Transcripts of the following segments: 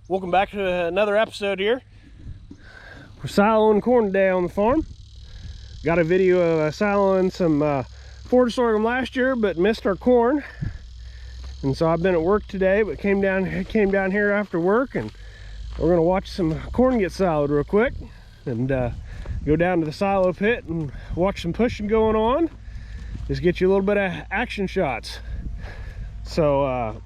Welcome back to another episode here. We're siloing corn today on the farm. Got a video of siloing some forage sorghum last year, but missed our corn. And so I've been at work today, but came down here after work, and we're gonna watch some corn get siloed real quick, and go down to the silo pit and watch some pushing going on. Just get you a little bit of action shots. So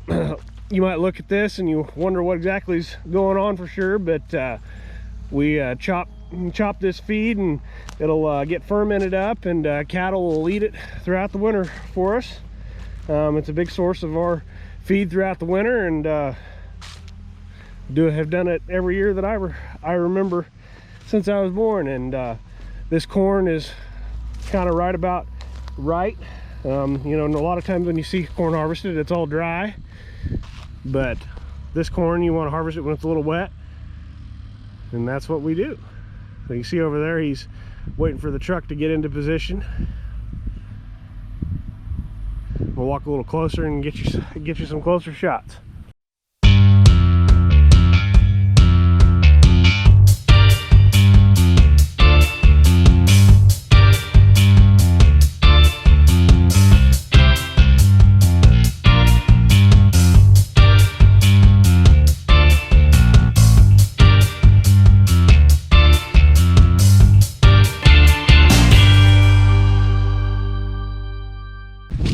you might look at this and you wonder what exactly is going on for sure, but we chop this feed and it'll get fermented up, and cattle will eat it throughout the winter for us. It's a big source of our feed throughout the winter, and have done it every year that I remember since I was born. And this corn is kind of right about right. You know, and a lot of times when you see corn harvested, it's all dry, but this corn, you want to harvest it when it's a little wet, and that's what we do. So you see over there, he's waiting for the truck to get into position. We'll walk a little closer and get you some closer shots.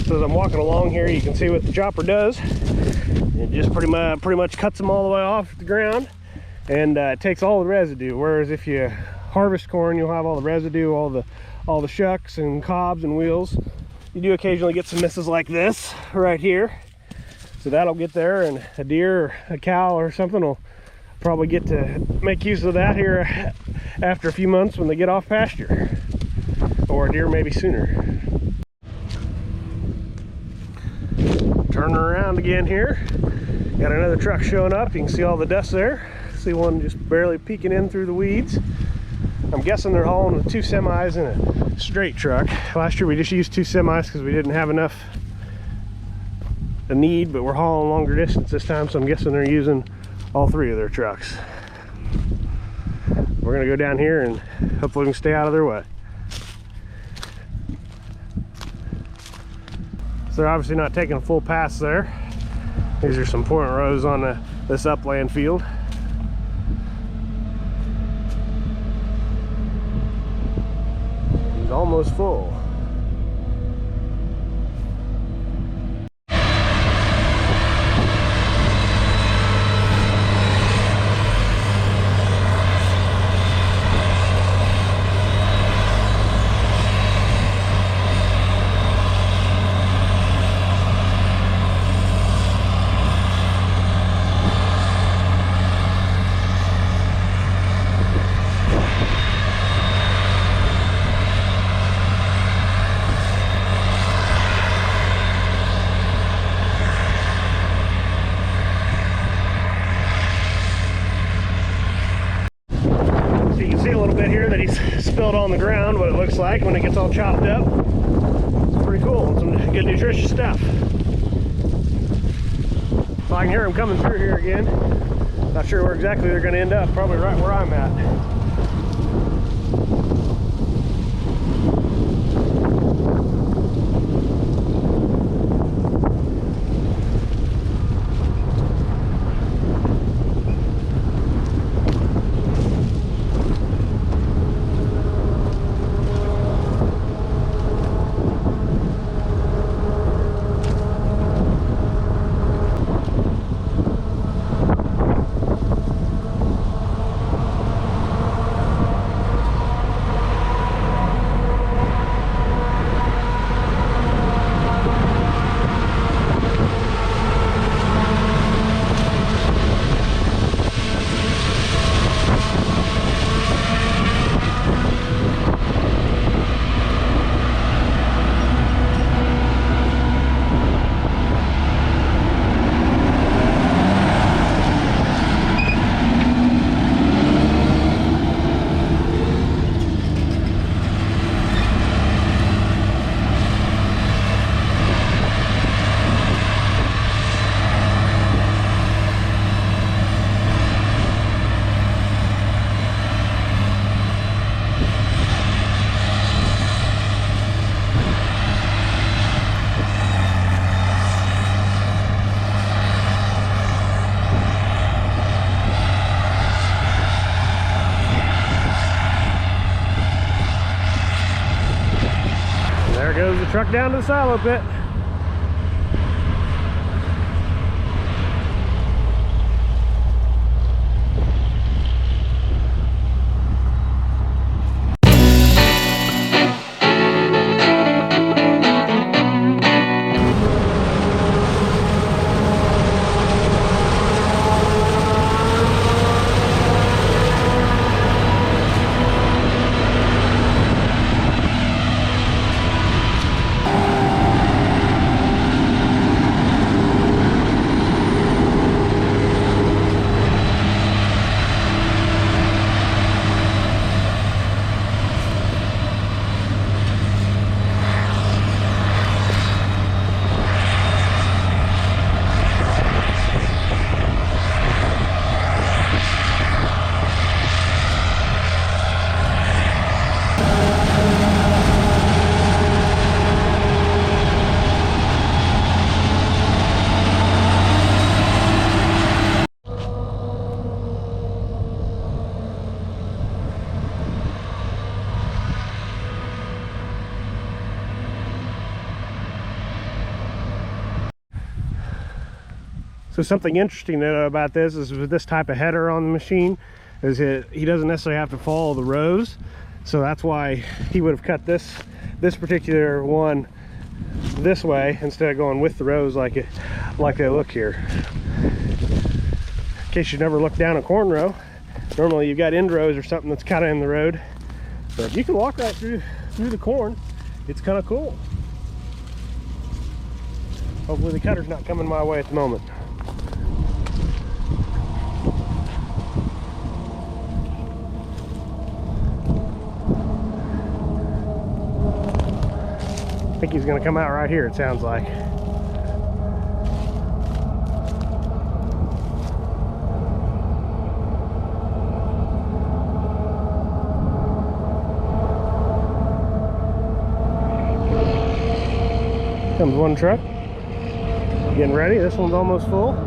So as I'm walking along here, you can see what the chopper does. It just pretty much cuts them all the way off the ground, and it takes all the residue. Whereas if you harvest corn, you'll have all the residue, all the shucks and cobs and wheels. You do occasionally get some misses like this right here, so that'll get there, and a deer or a cow or something will probably get to make use of that here after a few months when they get off pasture, or a deer maybe sooner. Turning around again here, got another truck showing up. You can see all the dust there. See one just barely peeking in through the weeds. I'm guessing they're hauling with 2 semis and a straight truck. Last year we just used 2 semis because we didn't have enough to need, but we're hauling longer distance this time, so I'm guessing they're using all 3 of their trucks. We're gonna go down here and hopefully we can stay out of their way. So they're obviously not taking a full pass there. These are some point rows on this upland field. He's almost full. Spilled on the ground, what it looks like when it gets all chopped up. It's pretty cool. Some good nutritious stuff. So I can hear them coming through here again. Not sure where exactly they're going to end up. Probably right where I'm at. There goes the truck down to the silo pit. So something interesting about this is with this type of header on the machine is he doesn't necessarily have to follow the rows. So that's why he would have cut this particular one this way instead of going with the rows like they look here. In case you've never looked down a corn row, normally you've got end rows or something that's kind of in the road. But you can walk right through the corn. It's kind of cool. Hopefully the cutter's not coming my way at the moment. I think he's going to come out right here, it sounds like. Comes one truck. Getting ready. This one's almost full.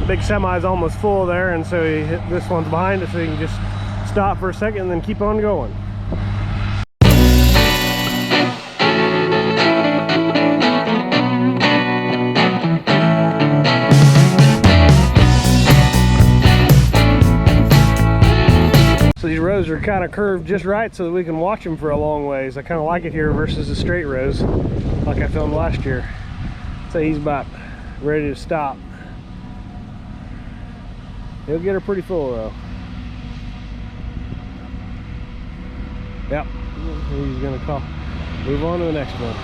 Big semi is almost full there, and so this one's behind it, so you can just stop for a second and then keep on going. So these rows are kind of curved just right so that we can watch them for a long ways. I kind of like it here versus the straight rows like I filmed last year. So he's about ready to stop. He'll get her pretty full though. Yep, he's gonna move on to the next one.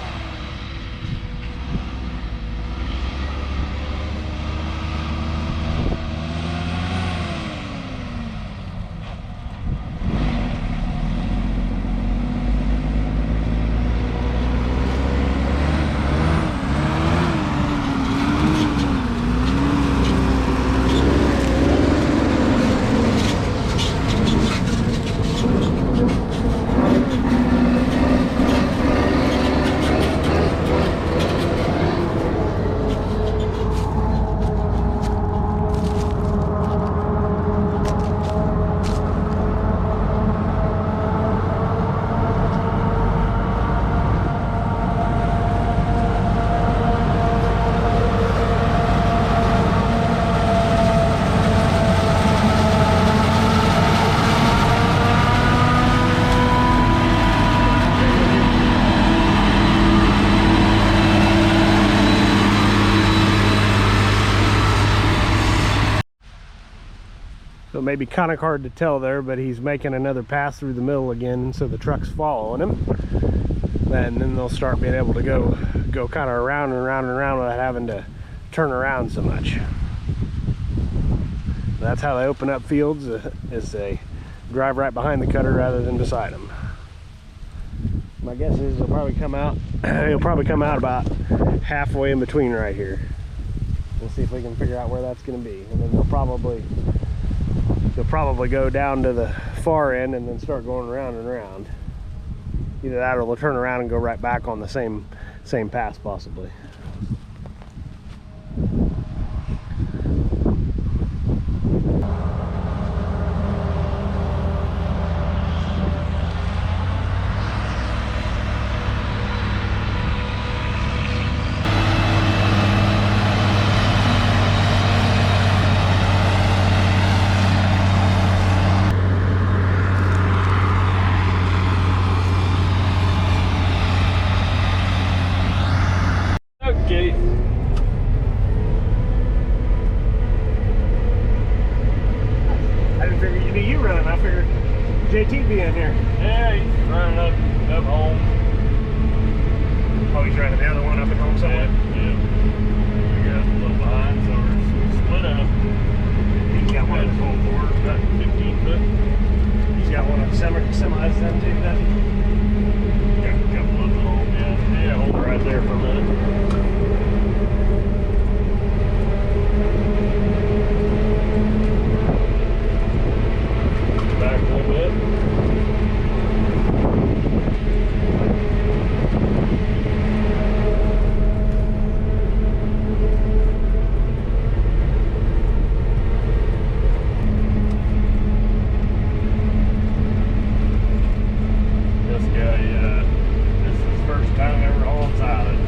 So it may be kind of hard to tell there, but he's making another pass through the middle again, so the truck's following him. And then they'll start being able to go kind of around and around and around without having to turn around so much. That's how they open up fields, is they drive right behind the cutter rather than beside them. My guess is he'll probably come out. He'll probably come out about halfway in between right here. We'll see if we can figure out where that's going to be, and then they'll probably go down to the far end and then start going around and around. Either that, or they'll turn around and go right back on the same pass possibly. Okay. I didn't figure you'd be you running. I figured JT'd be in here. Yeah, he's running up home. Oh, he's running the other one up at home somewhere? Yeah. We got a little behind, so we're split up. He's got one of the full board, about 15 foot. He's got one of the semis then too, doesn't he? Got a couple of them home, yeah. Yeah, hold it right there for a minute. Back a little bit. This guy, this is his first time ever hauling silage.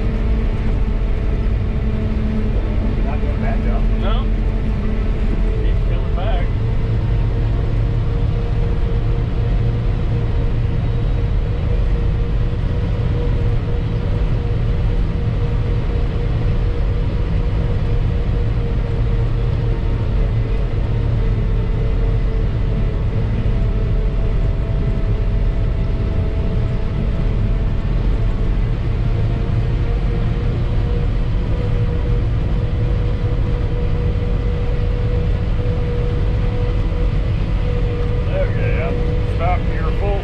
Not doing a bad job. No. Keeps coming back. Okay, I'm stopped here full.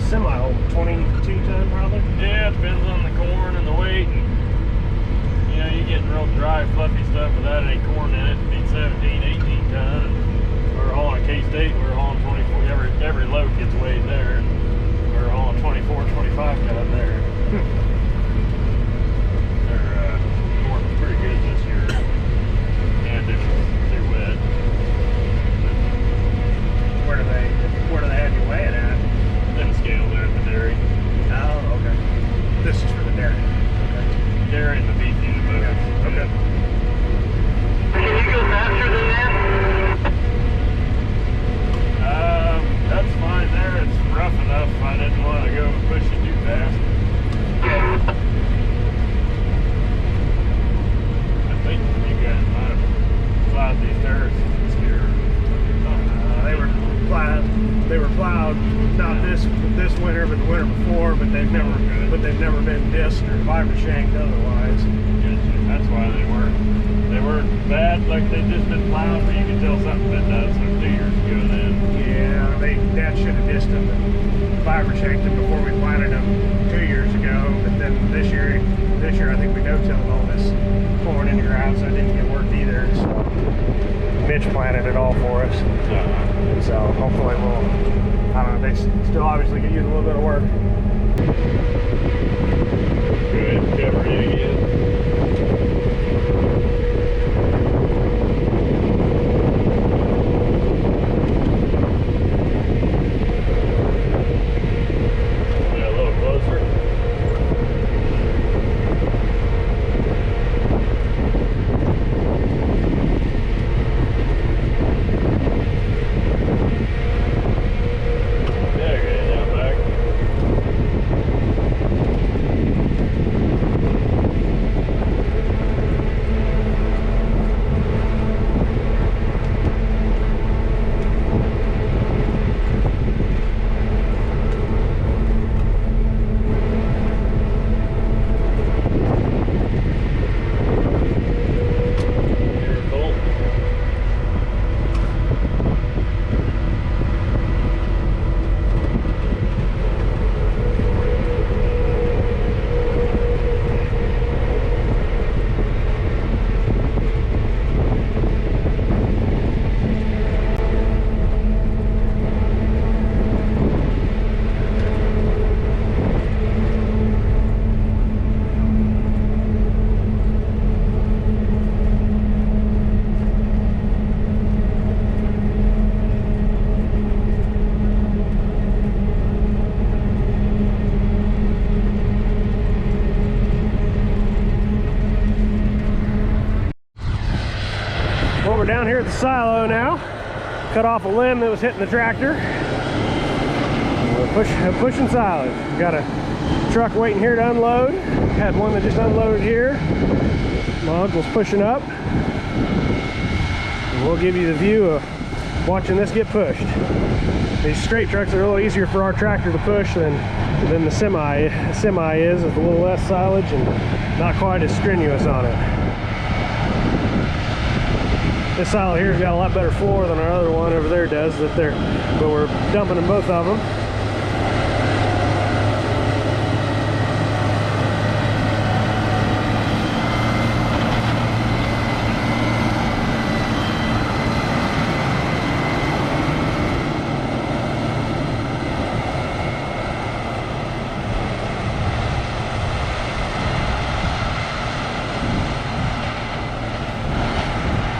Semi old, 22 ton probably. Yeah, it depends on the corn and the weight. And, you know, you getting real dry, fluffy stuff without any corn in it. It'd be 17, 18 ton. And we're hauling K-State, we're hauling 24. Every load gets weighed there. And we're hauling 24, 25 ton there. Their corn's pretty good this year. And it's too wet. Where do they have you weighing at? Then scale there at the dairy. Oh, okay. This is for the dairy. Okay. Dairy and the beef unit both. Okay. Can you go faster than that? That's fine there. It's rough enough. I didn't want to go push it too fast. I think you guys might have plowed these terraces this year. They were plowed not this winter, but the winter before. But they've never been disced or fiber shanked otherwise. That's why they weren't bad like they just been plowed, but you can tell something been done some 2 years ago then. Yeah, Dad should have disced them and fiber shanked them before we planted 2 years ago, but then this year I think we no-tilled all this corn into ground, so it didn't get worked either. So Mitch planted it all for us. And so hopefully we'll, I don't know, they still obviously could use a little bit of work. Good, cover it again. Well, we're down here at the silo now. Cut off a limb that was hitting the tractor. We're pushing silage. We've got a truck waiting here to unload. Had one that just unloaded here. My uncle's pushing up. And we'll give you the view of watching this get pushed. These straight trucks are a little easier for our tractor to push than the semi is. It's a little less silage and not quite as strenuous on it. This silo here's got a lot better floor than our other one over there does, but we're dumping in both of them.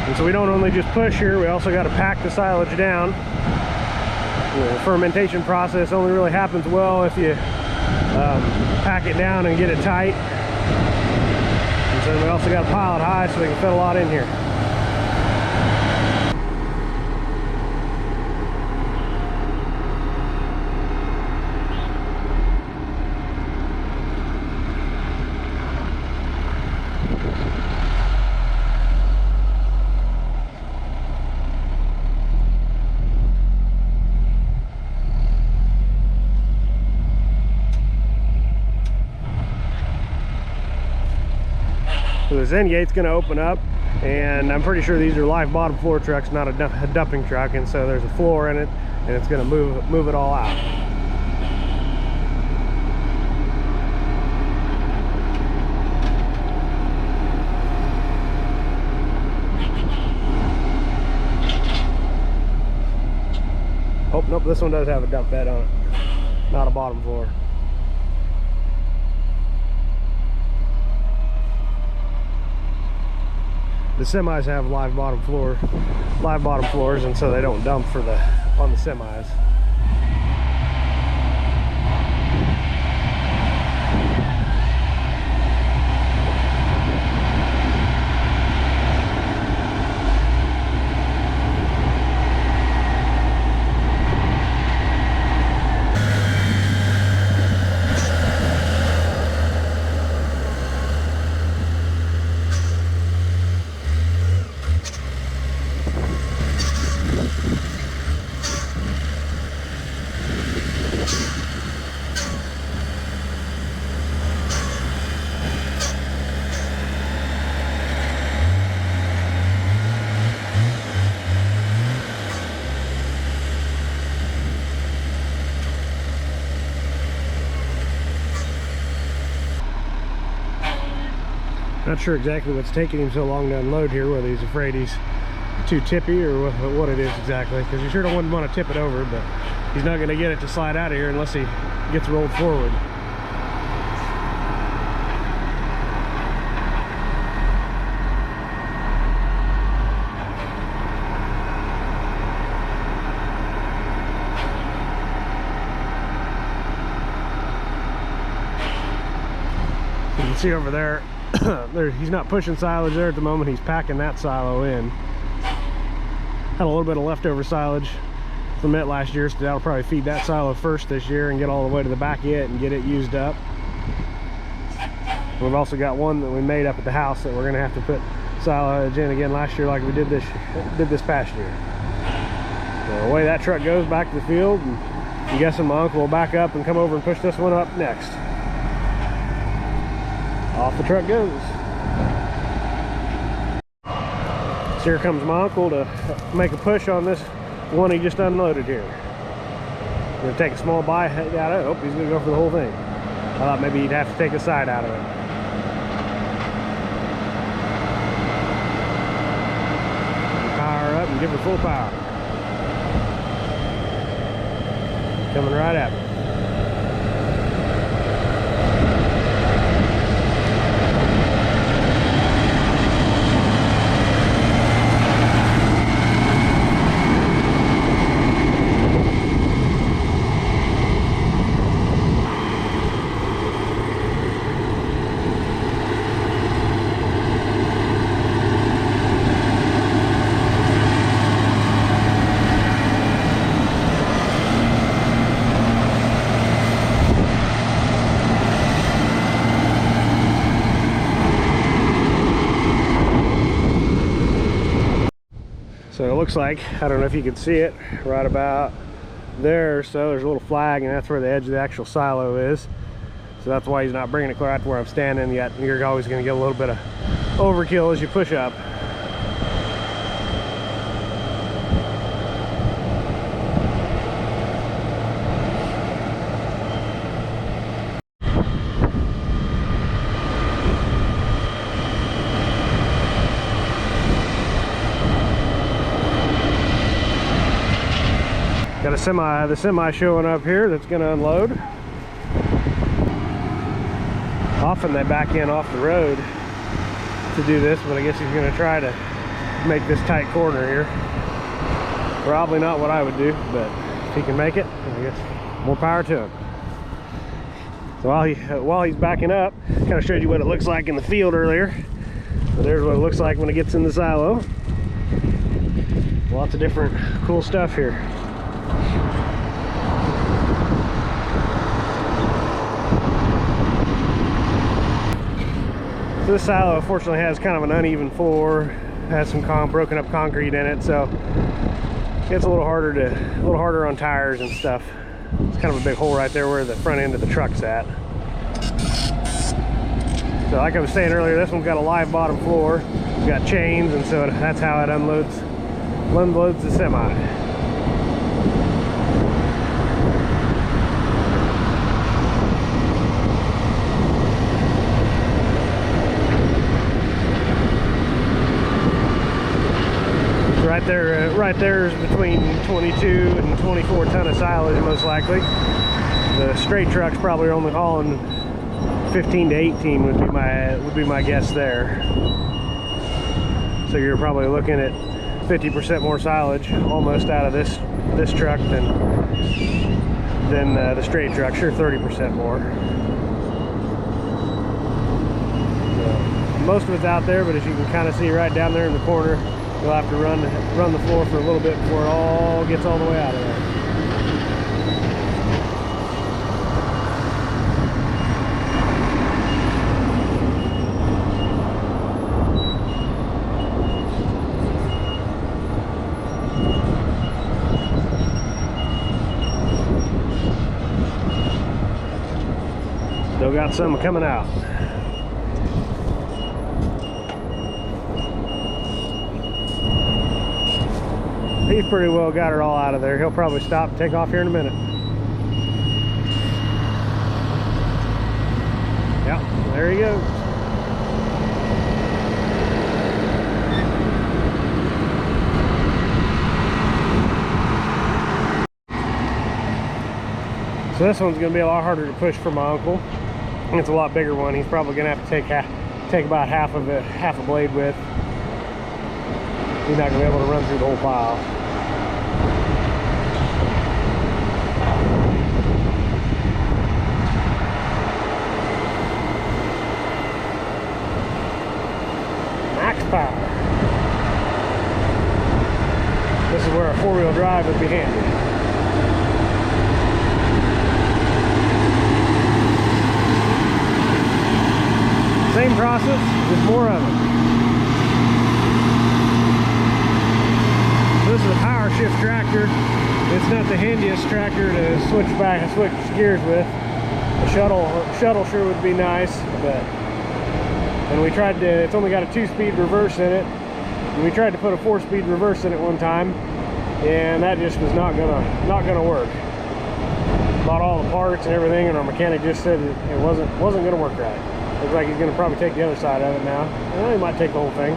And so we don't only just push here, we also got to pack the silage down. The fermentation process only really happens well if you pack it down and get it tight. And so we also got to pile it high so we can fit a lot in here. So this end gate's going to open up, and I'm pretty sure these are live bottom floor trucks, not a dumping truck, and so there's a floor in it, and it's going to move it all out. Oh, nope, this one does have a dump bed on it, not a bottom floor. The semis have live bottom floors, and so they don't dump on the semis. Not sure exactly what's taking him so long to unload here, whether he's afraid he's too tippy or what it is exactly, because you sure don't want to tip it over, but he's not going to get it to slide out of here unless he gets rolled forward. You can see over there, he's not pushing silage there at the moment. He's packing that silo in. Had a little bit of leftover silage from it last year, so that'll probably feed that silo first this year and get all the way to the back of it and get it used up. We've also got one that we made up at the house that we're going to have to put silage in again last year, like we did this past year. So away that truck goes back to the field, and I'm guessing my uncle will back up and come over and push this one up next. Off the truck goes. So here comes my uncle to make a push on this one he just unloaded here. I'm gonna take a small bite out of it. Oh, he's gonna go for the whole thing. I thought maybe he'd have to take a side out of it. Power up and give her full power. Coming right at me. So it looks like, I don't know if you can see it, right about there, so there's a little flag, and that's where the edge of the actual silo is. So that's why he's not bringing it clear out to where I'm standing yet. You're always going to get a little bit of overkill as you push up. Got the semi showing up here that's going to unload. Often they back in off the road to do this, but I guess he's going to try to make this tight corner here. Probably not what I would do, but if he can make it, I guess more power to him. So while he's backing up, kind of showed you what it looks like in the field earlier. But there's what it looks like when it gets in the silo. Lots of different cool stuff here. So this silo unfortunately has kind of an uneven floor, has some broken up concrete in it, so it's a little harder on tires and stuff. It's kind of a big hole right there where the front end of the truck's at. So like I was saying earlier, this one's got a live bottom floor, it's got chains, and so that's how it unloads the semi. Right there is between 22 and 24 ton of silage, most likely. The straight truck's probably only hauling 15 to 18 would be my guess there. So you're probably looking at 50% more silage almost out of this truck than the straight truck. Sure, 30% more. So most of it's out there, but as you can kind of see right down there in the corner, you'll have to run the floor for a little bit before it all gets all the way out of there. Still got some coming out. He's pretty well got it all out of there. He'll probably stop and take off here in a minute. Yep, there he goes. So this one's gonna be a lot harder to push for my uncle. It's a lot bigger one. He's probably gonna have to take about half a blade width. He's not gonna be able to run through the whole pile. Max power. This is where a four-wheel drive would be handy. Same process, just more of them. This is a power shift tractor. It's not the handiest tractor to switch gears with. The shuttle sure would be nice, but and we tried to. It's only got a 2-speed reverse in it. And we tried to put a 4-speed reverse in it one time, and that just was not gonna work. Bought all the parts and everything, and our mechanic just said it wasn't gonna work right. Looks like he's gonna probably take the other side of it now. Well, he might take the whole thing.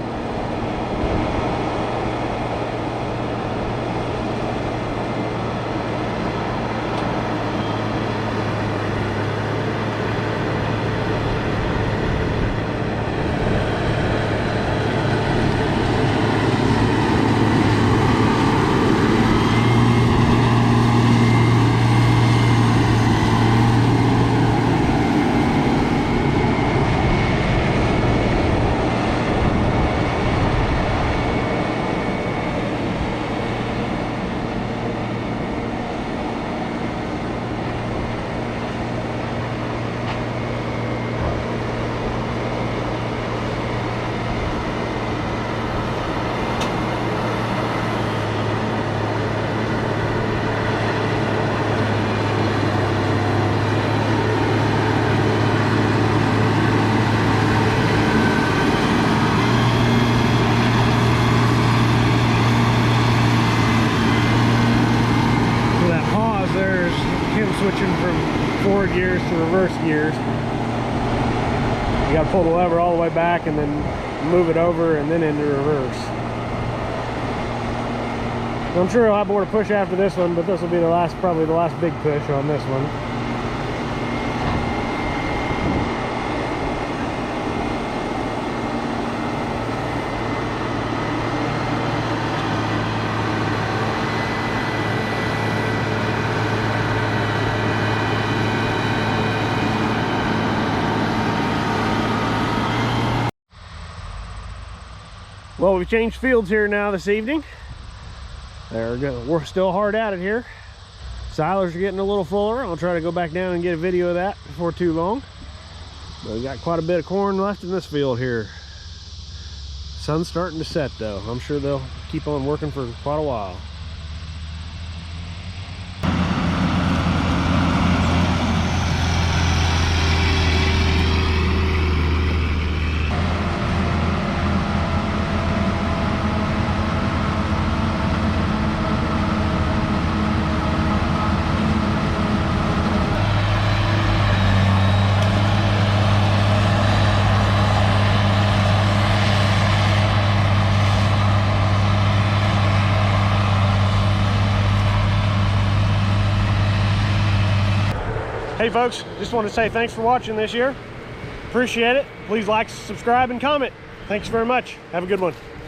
Switching from forward gears to reverse gears. You got to pull the lever all the way back and then move it over and then into reverse. I'm sure I'll have more to push after this one, but this will be probably the last big push on this one. Well, we've changed fields here now this evening. We're still hard at it here. Silage are getting a little fuller. I'll try to go back down and get a video of that before too long. But we got quite a bit of corn left in this field here. Sun's starting to set though. I'm sure they'll keep on working for quite a while. Hey folks, just want to say thanks for watching this year. Appreciate it. Please like, subscribe, and comment. Thanks very much. Have a good one.